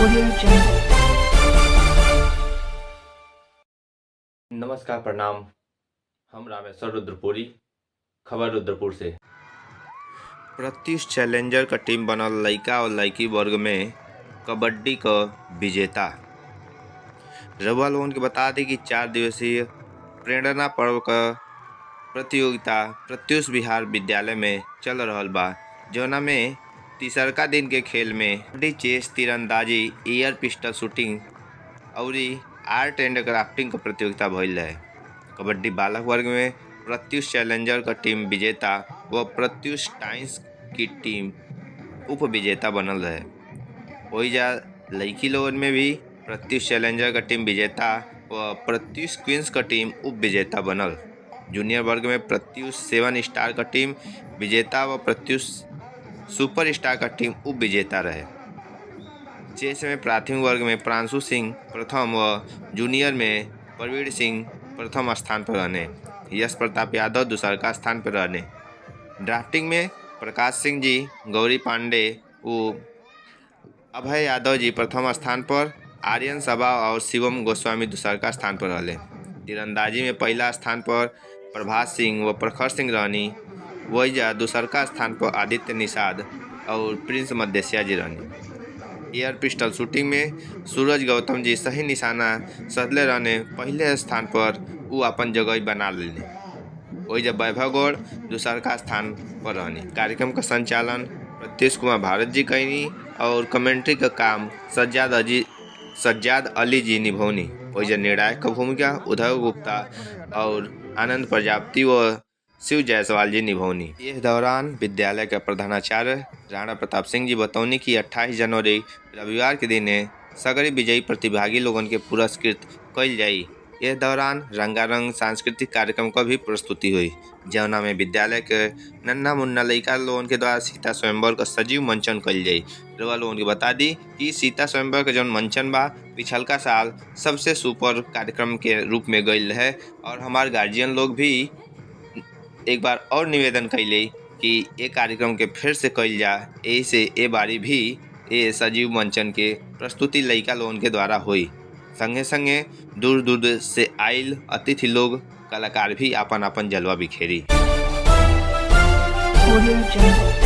Audio Jungle. नमस्कार, प्रणाम। हम रामेश्वर रुद्रपुरी, खबर रुद्रपुर से। प्रत्युष चैलेंजर का टीम बनल लइका और लइकी वर्ग में कबड्डी का विजेता। रउआ लोगन के बता दी कि 4 दिवसीय प्रेरणा पर्व का प्रतियोगिता प्रत्युष विहार विद्यालय में चल रहल बा, जौना में तीसरका दिन के खेल में कबड्डी, चेस, तीरंदाजी, एयर पिस्टल शूटिंग और आर्ट एंड क्राफ्टिंग का प्रतियोगिता भइल रहे। कबड्डी बालक वर्ग में प्रत्युष चैलेंजर का टीम विजेता व प्रत्युष टाइम्स की टीम उप विजेता बनल रहे। ओइजा लड़की लोगन में भी प्रत्युष चैलेंजर का टीम विजेता व प्रत्युष क्वींस का टीम उप विजेता बनल। जूनियर वर्ग में प्रत्युष 7 स्टार का टीम विजेता व प्रत्युष सुपर स्टार का टीम उप विजेता रहे। चेस में प्राथमिक वर्ग में प्रांशु सिंह प्रथम व जूनियर में प्रवीण सिंह प्रथम स्थान पर रहने, यश प्रताप यादव दूसरा स्थान पर रहने। ड्राफ्टिंग में प्रकाश सिंह जी, गौरी पांडे व अभय यादव जी प्रथम स्थान पर, आर्यन सभा और शिवम गोस्वामी दूसरा स्थान पर रहले। तीरंदाजी में पहला स्थान पर प्रभात सिंह व प्रखर सिंह रहनी, वहीजा दूसरा स्थान पर आदित्य निषाद और प्रिंस मदेशिया जी रहनी। एयर पिस्टल शूटिंग में सूरज गौतम जी सही निशाना सधले रहने, पहले स्थान पर वो अपन जगह बना लेने। वही जब वैभव गौड़ दूसरा स्थान पर रहनी। कार्यक्रम का संचालन प्रत्युष कुमार भारत जी कैनी और कमेंट्री का काम सज्जाद अली जी निभौनी। वही जब निर्णायक का भूमिका उदय गुप्ता और आनंद प्रजापति व शिव जायसवाल जी निभौनी। इस दौरान विद्यालय के प्रधानाचार्य राणा प्रताप सिंह जी बतौनी कि 28 जनवरी रविवार के दिन सगरी विजयी प्रतिभागी लोगन के पुरस्कृत कइल जाई। इस दौरान रंगारंग सांस्कृतिक कार्यक्रम का भी प्रस्तुति हुई, जौना में विद्यालय के नन्ना मुन्ना लइका लोगन के द्वारा सीता स्वयंवर का सजीव मंचन कइल जाई। रउआ लोगन के बता दी कि सीता स्वयंवर के जौन मंचन बा पिछलका साल सबसे सुपर कार्यक्रम के रूप में गइल है और हमार गार्जियन लोग भी एक बार और निवेदन कैले कि ये कार्यक्रम के फिर से कइल जा, ऐसे ए बारी भी ये सजीव मंचन के प्रस्तुति लइका लोगन के द्वारा हुई। संगे संगे दूर दूर से आइल अतिथि लोग कलाकार भी अपन अपन जलवा बिखेरी। Audio Jungle.